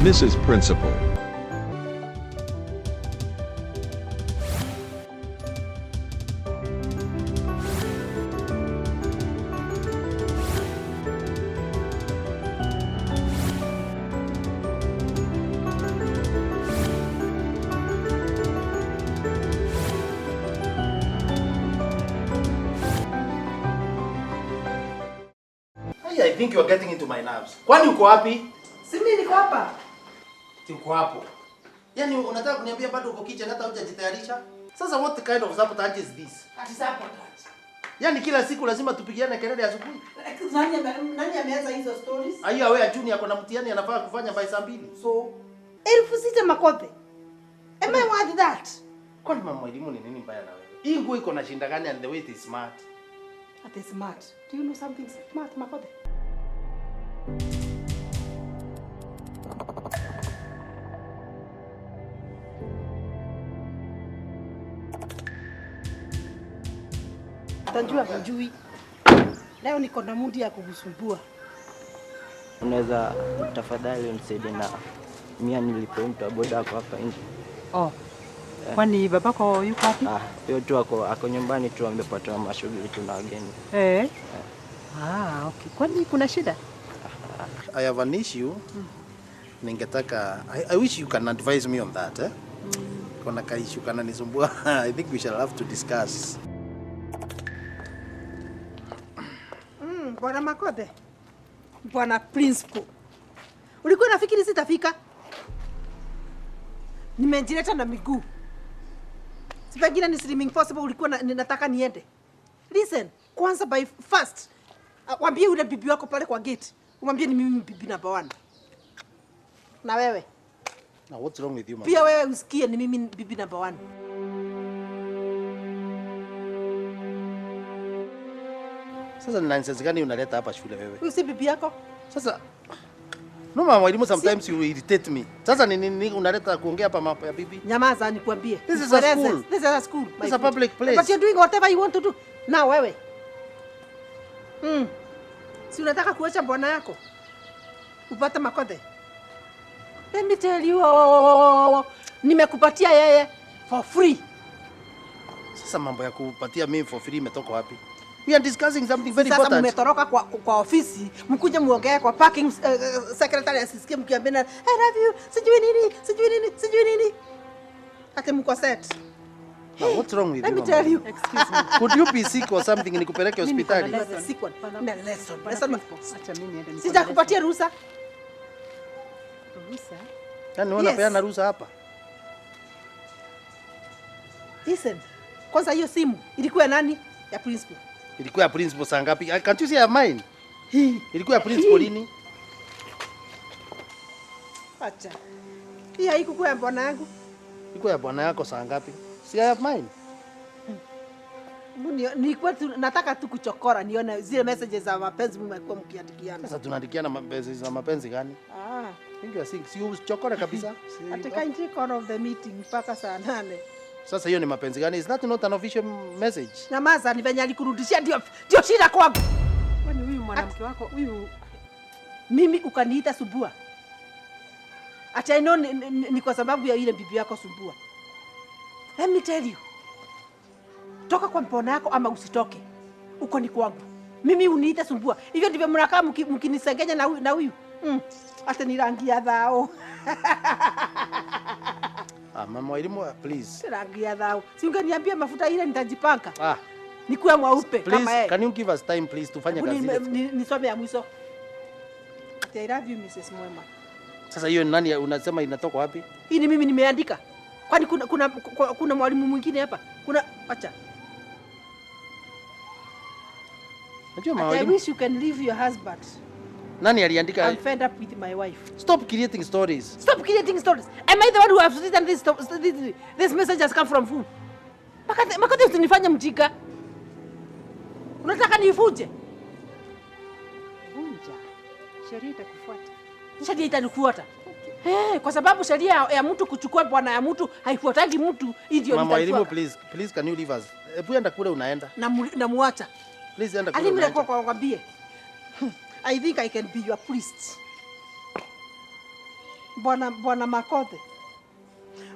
Mrs. Principal. I think you are getting into my nerves. Kwani uko wapi? Si mimi niko hapa. Uko hapo. Yaani unataka kuniambia bado uko kitchen hata hujajitayarisha? Sasa what kind of sabotage is this? Ati sabotage. Yaani kila siku lazima tupigiane kelele asubuhi. Nani ameanza hizo stories? Aiyo wewe Junior ako na mtihani anafaa kufanya by saa 2. So 6,000 Makothe. Am I worth that? kwani mama elimu ni nini mbaya na wewe? Hii nguo iko na shinda gani and the way it is smart? Ati smart. Do you know something smart, Makothe? Utajua hujui. Leo niko na mudi ya kukusumbua. Unaweza tafadhali unisaidie na mia nilipe mtu boda wako hapa nje. Oh. Kwani babako yuko wapi? Hiyo tu ako nyumbani tu amepata mashughuli tu na wageni. Okay. Kwani kuna shida? I have an issue. Ningetaka I wish you can advise me on that, eh? Kuna ka issue kana nisumbua. I think we shall have to discuss. Bwana Makothe. Bwana Principal. Ulikuwa unafikiri sitafika? Nimejileta na miguu. Sipengine ni slimming possible ulikuwa ninataka niende. Listen, kwanza by first. Waambie yule bibi wako pale kwa gate. Umwambie ni mimi bibi number 1. Na wewe? Now what's wrong with you, mama? Pia wewe usikie ni mimi bibi number 1. Sasa ni nonsense gani unaleta hapa shule wewe? Huyu si bibi yako? Sasa no mama elimu sometimes you irritate me. Sasa ni nini unaleta kuongea hapa mambo ya bibi? Nyamaza nikwambie. This is a school. This is a school. It's a public place. But you're doing whatever you want to do. Now wewe. Si unataka kuacha bwana yako? Upate Makothe. Let me tell you, nimekupatia yeye for free. Sasa mambo ya kupatia mimi for free imetoka wapi? We are discussing something very Sasa important. mmetoroka kwa ofisi, mkuja muongee kwa parking secretary asisikie mkiambiana I love you, sijui nini. Hata mko set. Now, what's wrong with Let you? me tell you. Excuse me. Could you be sick or something nikupeleke hospitali? Lesson. Acha mimi niende. Sitakupatia ruhusa. Ruhusa? Yaani unaona Yes. peana ruhusa hapa? Listen. Kwanza hiyo simu ilikuwa ya nani? Ya principal. Ilikuwa ya principal saa ngapi? Can't you say ya mine? Ilikuwa ya principal lini? Acha. Hii haikuwa ya bwana yangu. Ilikuwa ya bwana yako saa ngapi? Si ya mine. Nilikuwa nataka tu kuchokora nione zile messages za mapenzi mmekuwa mkiandikiana. Sasa tunaandikiana mapenzi gani? Think you are sick. Si uchokora kabisa. Ataka take out of the meeting mpaka saa 8. Sasa hiyo ni mapenzi gani? Is that not an official message? Nyamaza, ni venye alikurudishia ndio shida kwangu. Kwani huyu mwanamke wako huyu Mimi ukaniita Subua. Acha ino ni kwa sababu ya ile bibi yako Subua. Let me tell you. Toka kwa mpona yako ama usitoke. Uko ni kwangu. Mimi uniita Subua. Hivyo ndivyo mnakaa mkinisengenya na huyu. Hata ni rangi ya dhao. Mama elimu please. Rangi ya dhao. Si ungeniambia mafuta ile nitajipaka. Nikuwe mweupe kama yeye. Can you give us time please tufanye kazi yetu? Nisome ya mwisho. I love you Mrs. Mwema. Sasa hiyo nani unasema inatoka wapi? Hii ni mimi nimeandika. Kwani kuna mwalimu mwingine hapa? Acha. Najua mwalimu. I wish you can leave your husband. Nani aliandika? I'm fed up with my wife. Stop creating stories. Stop creating stories. Am I the one who have written this message has come from who? Makothe usinifanye mjinga. Unataka nifuje? vunja. Sheria itakufuata. Sheria itanifuata. Kwa sababu sheria ya mtu kuchukua bwana ya mtu haifuatagi mtu ndio Mama elimu please can you leave us? Hebu enda kule unaenda. Na muacha. Please enda kule. Alimle kwa kwambie. I think I can be your priest. Bwana Makothe,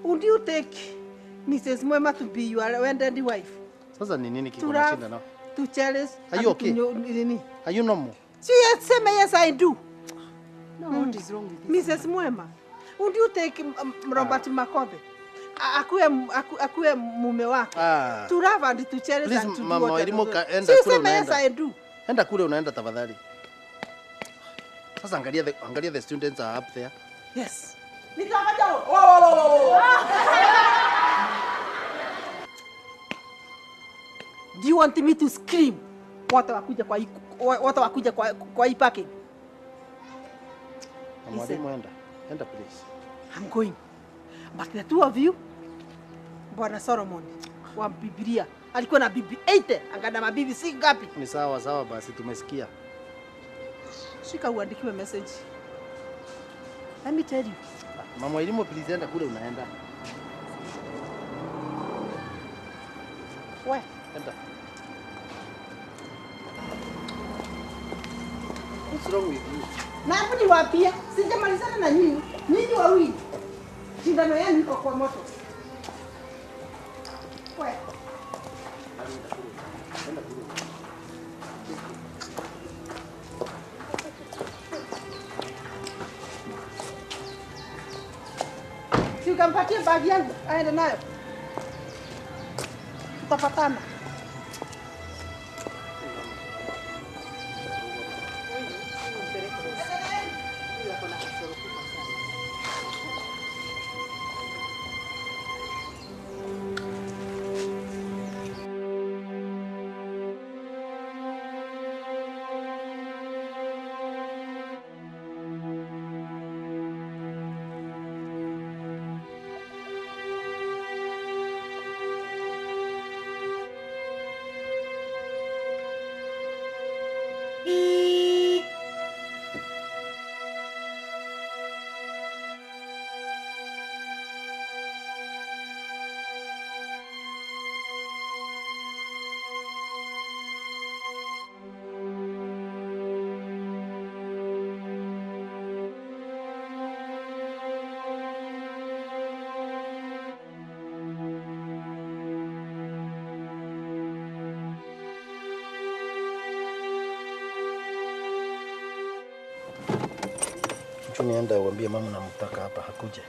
would you take Mrs. Mwema to be your wedded wife? Sasa ni nini kiko na shida nao? To cherish. Are you okay? Are you normal? Yes, I do. No, what is wrong with this? Mrs. Mwema, would you take Robert Makothe? Akuwe mume wako. To love and to cherish and to do what you do. Yes, I do. Enda kule unaenda tafadhali. Sasa angalia the students are up there. Yes. Nitakaja. Whoa. Do you want me to scream? Watu wakuja kwa hii parking. Mwalimu enda please. I'm going. But the two of you, Bwana Solomon wa Biblia alikuwa na bibi 8, angana mabibi si ngapi? Ni sawa basi tumesikia. Shika uandikiwe message. Let me tell you. Mama elimu please enda kule unaenda. Wewe enda. What's wrong with you? Na hapo ni wapia, sijamalizana na nyinyi. Nyinyi wawili. Shindano yenu iko kwa moto. Wewe. Si ukampatie bagi yangu, aende nayo. Tutapatana. Nienda uambie mama namtaka hapa hakuje.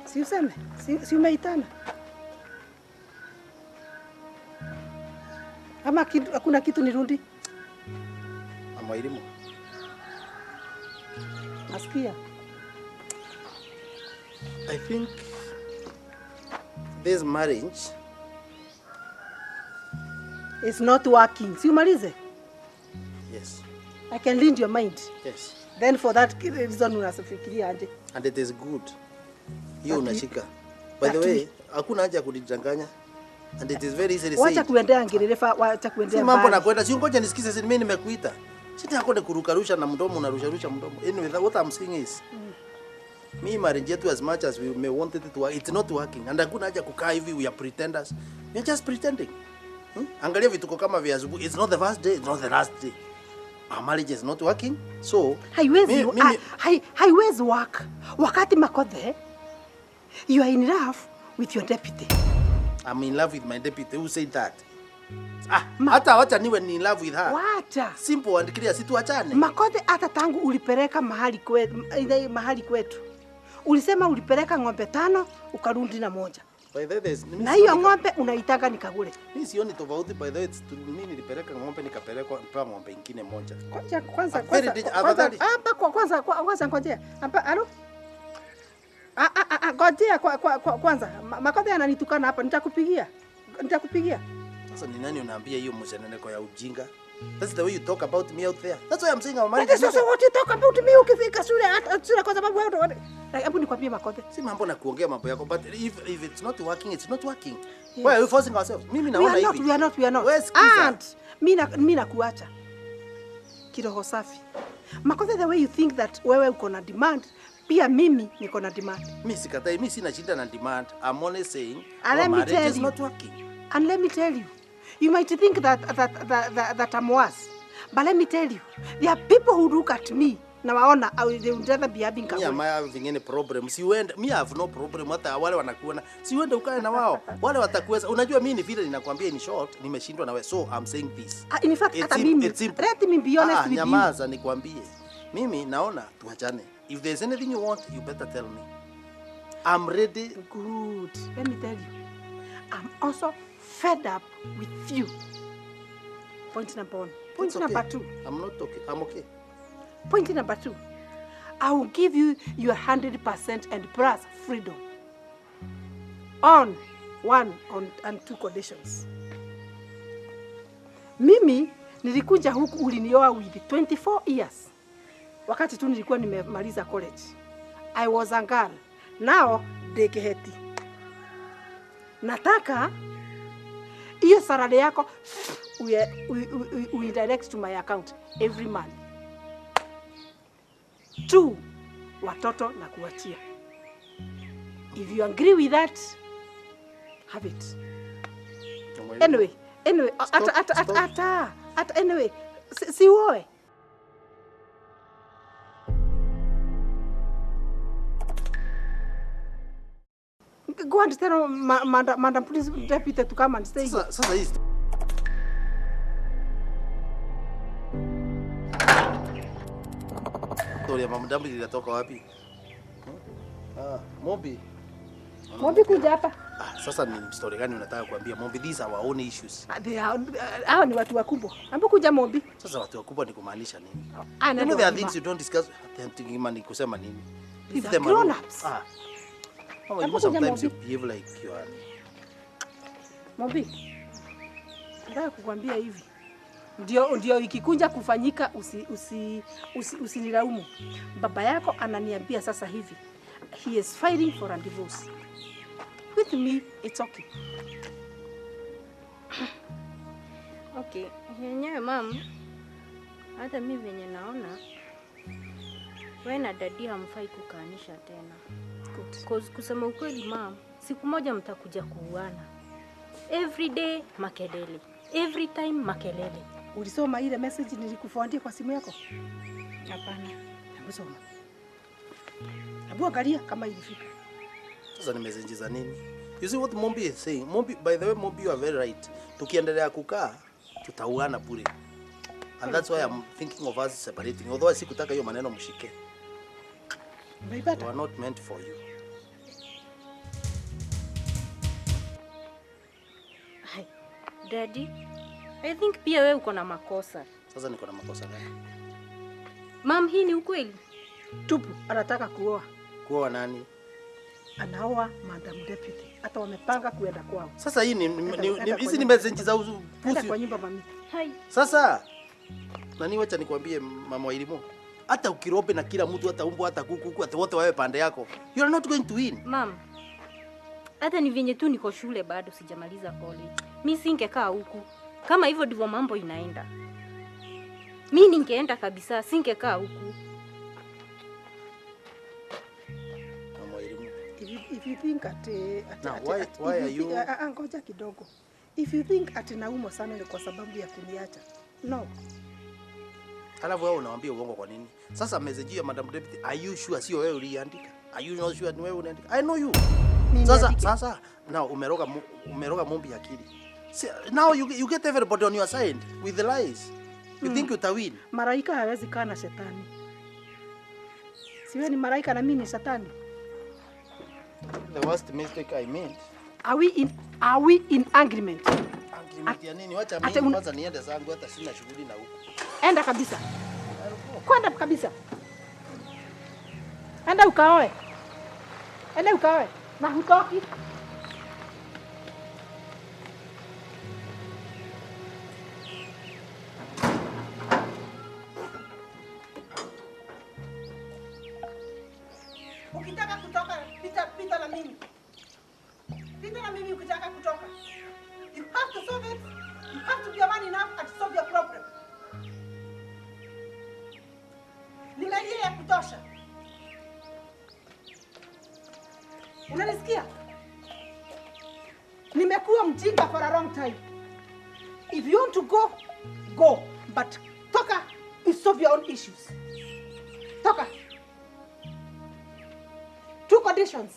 Si useme, si umeitana. Ama hakuna kitu nirudi. Mama elimu. Nasikia. I think this marriage is not working. Si umalize? Yes. I can read your mind. Yes. Then for that reason unafikiria aje. And it is good. Hiyo unashika. By the way, hakuna haja kudidanganya. And it is very easy to say. Wacha kuendea ngererefa, wacha kuendea. Si mambo na kwenda, si ngoja nisikize sisi mimi nimekuita. Sisi yako ni kurukarusha na mdomo unarusha mdomo. Anyway, what I'm saying is me marriage yetu as much as we may want it to work, it's not working. And hakuna haja kukaa hivi we are pretenders. We are just pretending. Angalia vituko kama vya asubuhi. It's not the first day, it's not the last day. Our marriage is not working. So haiwezi work. Wakati Makothe, you are in love with your deputy. I'm in love with my deputy. Who said that? Hata wacha niwe ni in love with her. Wacha. Simple and clear, si tuachane. Makothe, hata tangu ulipeleka mahali kwetu. Ulisema ulipeleka ng'ombe 5 ukarudi na 1. By the way, na hiyo ng'ombe unaitaka ni Kagure. Mimi sioni tofauti. By the way, mimi nilipeleka ng'ombe nikapelekwa mpaka ng'ombe nyingine moja. Kwanza ngojea. Hapa alo? Ngojea kwanza. Makothe ananitukana hapa, nitakupigia. Sasa ni nani unaambia hiyo msheneneko ya ujinga? That's the way you talk about me out there. That's why I'm saying our marriage. That is also what you talk about me ukifika shule kwa sababu wewe hebu nikwambie Makothe. Si mambo na kuongea mambo yako, but if it's not working, it's not working. Why are you forcing ourselves? Mimi naona hivi. We are not. And mimi nakuacha. Kiroho safi. Makothe, the way you think that wewe uko na demand, pia mimi niko na demand. Mimi sikatai, mimi sina shida na demand. I'm only saying our marriage is not working. And let me tell you, you might think that I'm worse, but let me tell you, there are people who look at me na waona they would rather be having Kagure. Mimi having any problem. Mimi have no problem. Hata wale wanakuona, si uende ukae na wao. Wale watakuweza. Unajua mimi ni vile ninakwambia in short, nimeshindwa na wewe. So I'm saying this. In fact, hata mimi, let me be honest with you. Nyamaza nikwambie. Mimi naona tuachane. If there's anything you want, you better tell me. I'm ready. Good. Let me tell you, I'm also fed up with you. Point number 1. Point number 2. I'm not okay. I'm okay. Point number 2. I will give you your 100% and plus freedom. On 1 and 2 conditions. Mimi nilikuja huku ulinioa with 24 years. Wakati tu nilikuwa nimemaliza college. I was a girl. Now dekeheti. Nataka hiyo salary yako we direct to my account every month. 2 watoto na kuachia. If you agree with that, have it. Anyway, anyway, si wewe. Go and tell Madam Police Deputy to come and stay. Sasa hizi. Story ya Madam Police inatoka wapi? Mobi. Mobi kuja hapa. Sasa ni story gani unataka kuambia Mobi? These are our own issues. Hao ni watu wakubwa. Ambapo kuja Mobi. Sasa watu wakubwa ni kumaanisha nini? You know there are things you don't discuss. Thinking man kusema nini? If them grown ups. Oh, you sometimes you behave like you are. Mobi. Nataka kukwambia hivi. Ndio ikikunja kufanyika usinilaumu. Baba yako ananiambia sasa hivi. He is fighting for a divorce. With me, it's okay. Okay. Yenyewe mom, hata mimi venye naona wewe na dadi hamfai kukaanisha tena. Cause kusema ukweli mom, siku moja mtakuja kuuana. Every day makelele. Every time makelele. Ulisoma ile message nilikufuatia kwa simu yako? Hapana. Usoma. Abu angalia kama ilifika. Sasa ni message za nini? You see what Mombi is saying? Mombi, by the way, Mombi, you are very right. Tukiendelea kukaa, tutauana bure. And that's why I'm thinking of us separating. Although sikutaka hiyo maneno mshike. We are not meant for you. Hi, Daddy. I think pia wewe uko na makosa. Sasa niko na makosa gani? Mom, hii ni ukweli? Tupu, anataka kuoa. Kuoa nani? Anaoa Madam Deputy. Hata wamepanga kuenda kwao. Sasa hii hizi ni message za pusi. Kwa nyumba mami. Hai. Sasa nani, wacha nikwambie mama wa elimu. Hata ukirobe na kila mtu, hata umbo, hata kuku, hata wote wawe pande yako, you are not going to win. Mom, hata ni venye tu niko shule bado sijamaliza college. Mimi singekaa huku. Kama hivyo ndivyo mambo inaenda. Mimi ningeenda kabisa, singekaa huku. Mama wa elimu. If you think why are you ngoja kidogo. If you think ati naumo sana ni kwa sababu ya kuniacha. No. Alafu wewe unawaambia uongo kwa nini? Sasa message ya Madam Deputy, are you sure sio wewe uliandika? Are you not sure ni wewe unaandika? I know you. Sasa na umeroga Mombi akili. See, now you get everybody on your side with the lies. You think utawin? Malaika hawezi kaa na shetani. Siwe ni malaika na mimi ni shetani. The worst mistake I made. Are we in agreement? Agreement ya nini? Wacha mimi kwanza niende zangu, hata sina shughuli na huko. Enda kabisa. Kwenda kabisa. Enda ukaoe. Enda ukaoe. Na hutoki. Ukitaka kutoka, pita na mimi. Pita na mimi ukitaka kutoka. You have to solve it. You have to be a man enough and solve your problem. Nimelia ya kutosha. Unanisikia? Nimekuwa mjinga for a long time. If you want to go, go. But toka, you solve your own issues. Toka. 2 conditions.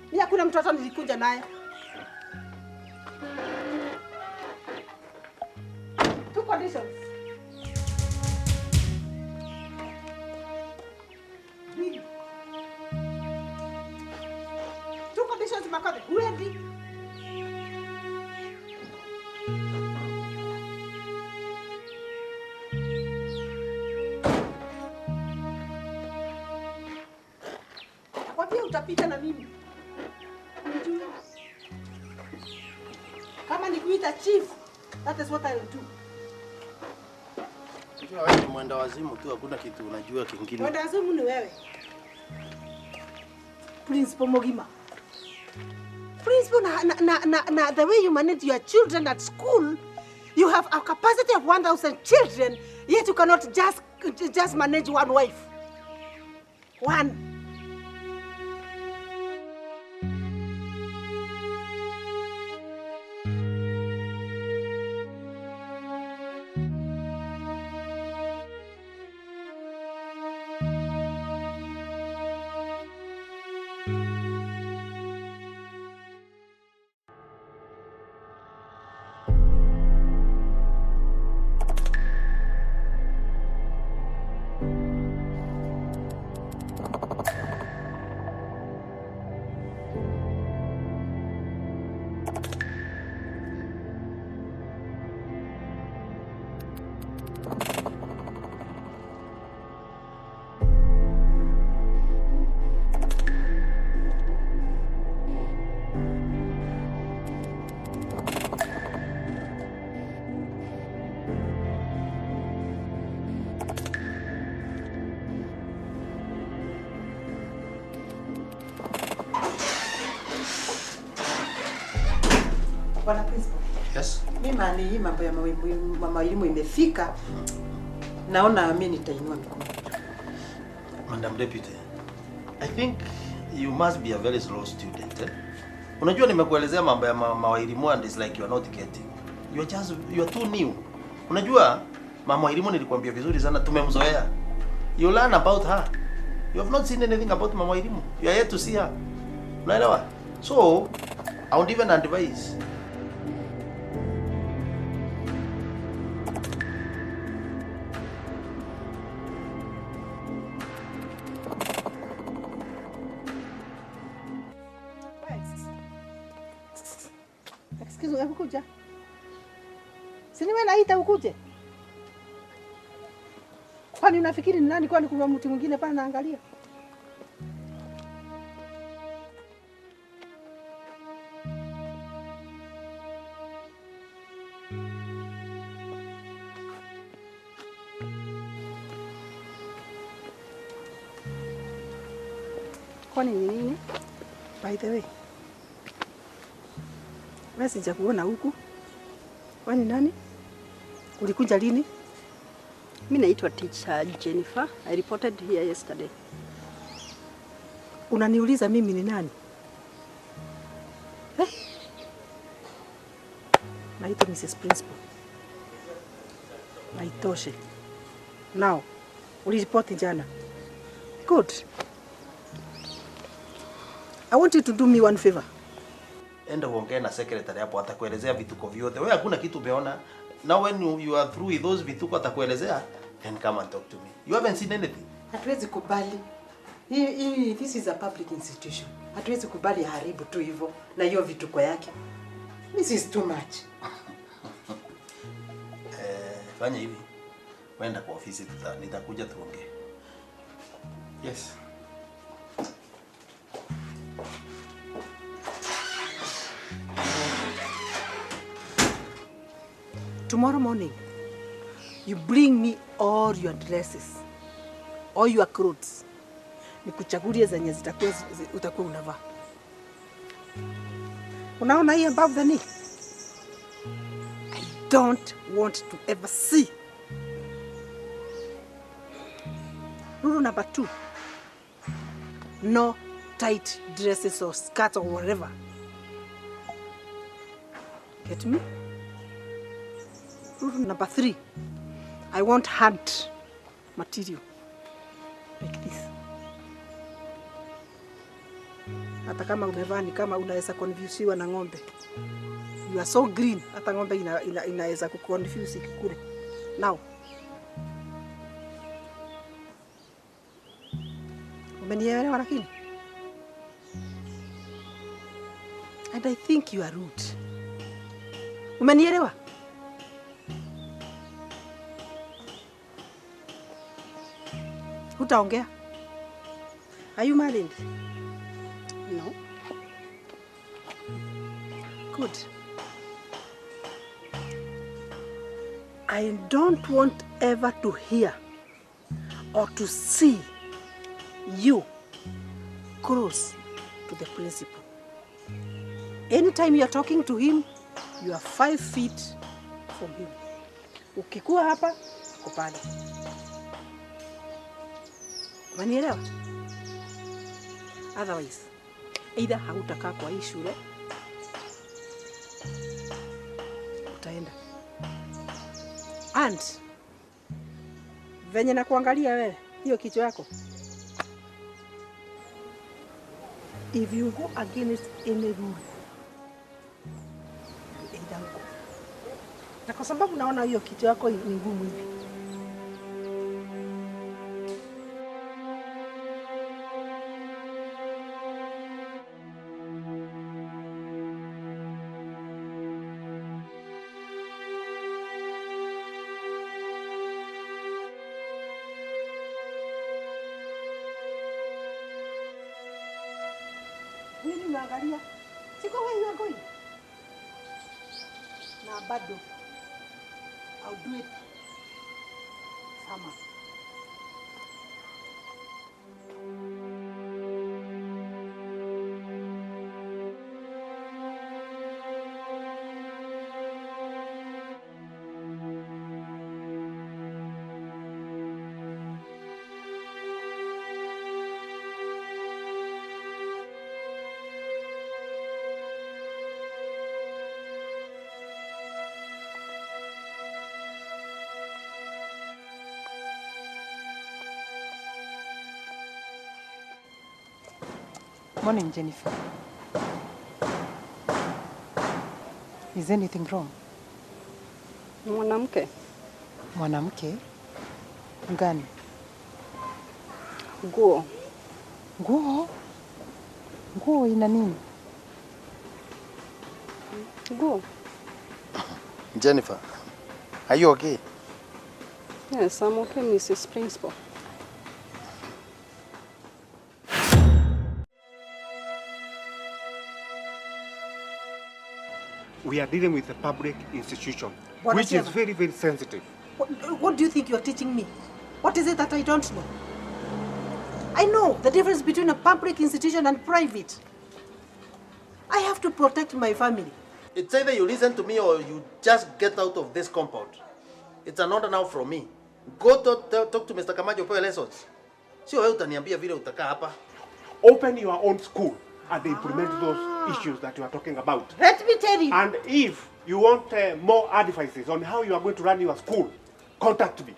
Mimi hakuna mtoto nilikuja naye. 2 conditions. Mbili. 2 conditions Makothe. Ready? Wapi utapita na mimi? Unijua? Kama nikuita chief, that is what I will do. Unajua wewe ni mwenda wazimu tu, hakuna kitu unajua kingine. Mwenda wazimu ni wewe. Principal Mogima. Principal, na the way you manage your children at school, you have a capacity of 1,000 children, yet you cannot just manage one wife. One. Bwana Principal. Yes. Mimi hii mambo ya mama elimu imefika. Naona mimi nitainua mikono. Madam Deputy, I think you must be a very slow student. Unajua nimekuelezea mambo ya mama elimu and it's like you are not getting. You are too new. Unajua mama elimu nilikwambia vizuri sana, tumemzoea. You learn about her. You have not seen anything about mama elimu. You are yet to see her. Unaelewa? So, I won't even advise. Excuse me, ukuja. Sini wewe naita ukuje. Kwani unafikiri ni nani, kwani kuna mtu mwingine pale naangalia? Kwani ni nini? By the way, wewe sijakuona huku. Kwani nani? Ulikuja lini? Mimi naitwa teacher Jennifer. I reported here yesterday. Unaniuliza mimi ni nani? Naitwa Mrs. Principal. Naitoshe. Now, uliripoti jana. Good. I want you to do me one favor. enda uongee na secretary hapo, atakuelezea vituko vyote. Wewe hakuna kitu umeona. Now when you are through with those vituko atakuelezea, then come and talk to me. You haven't seen anything. Hatuwezi kubali. This is a public institution. Hatuwezi kubali haribu tu hivyo na hiyo vituko yake. This is too much. Fanya hivi. Wenda kwa ofisi nitakuja tuongee. Yes. Tomorrow morning, you bring me all your dresses, all your clothes. Nikuchagulie zenye utakuwa unavaa. Unaona hii above the knee? I don't want to ever see. Rule number 2. No tight dresses or skirts or whatever. Get me? Rule number 3. I want hand material like this. Hata kama umevaa ni kama unaweza confusiwa na ng'ombe. You are so green, hata ng'ombe inaweza kuconfuse ikikule. Now. Umenielewa lakini? And I think you are rude. Umenielewa? Utaongea? Are you married? No. Good. I don't want ever to hear or to see you close to the principal. Anytime you are talking to him, you are 5 feet from him. Ukikuwa hapa, uko pale. Umenielewa? Otherwise, either hautakaa kwa hii shule, utaenda. And venye na kuangalia wewe, hiyo kichwa yako. If you go against any rule, either go. Na kwa sababu naona hiyo kichwa yako ni ngumu hivi. Nini unaangalia? Siko where you are going. Na bado. I'll do it. Sama. Morning, Jennifer. Is anything wrong? Mwanamke. Mwanamke? Gani? Nguo. Nguo? Nguo ina nini? Nguo. Jennifer, are you okay? Yes, I'm okay, Mrs. Principal. We are dealing with a public institution, What which is is it? very, very sensitive. What do you think you are teaching me? What is it that I don't know? I know the difference between a public institution and private. I have to protect my family. It's either you listen to me or you just get out of this compound. It's an order now from me. Go talk to Mr. Kamajo for lessons. Sio wewe utaniambia vile utakaa hapa. Open your own school and implement those issues that you are talking about. Let me tell you. And if you want more advices on how you are going to run your school, contact me.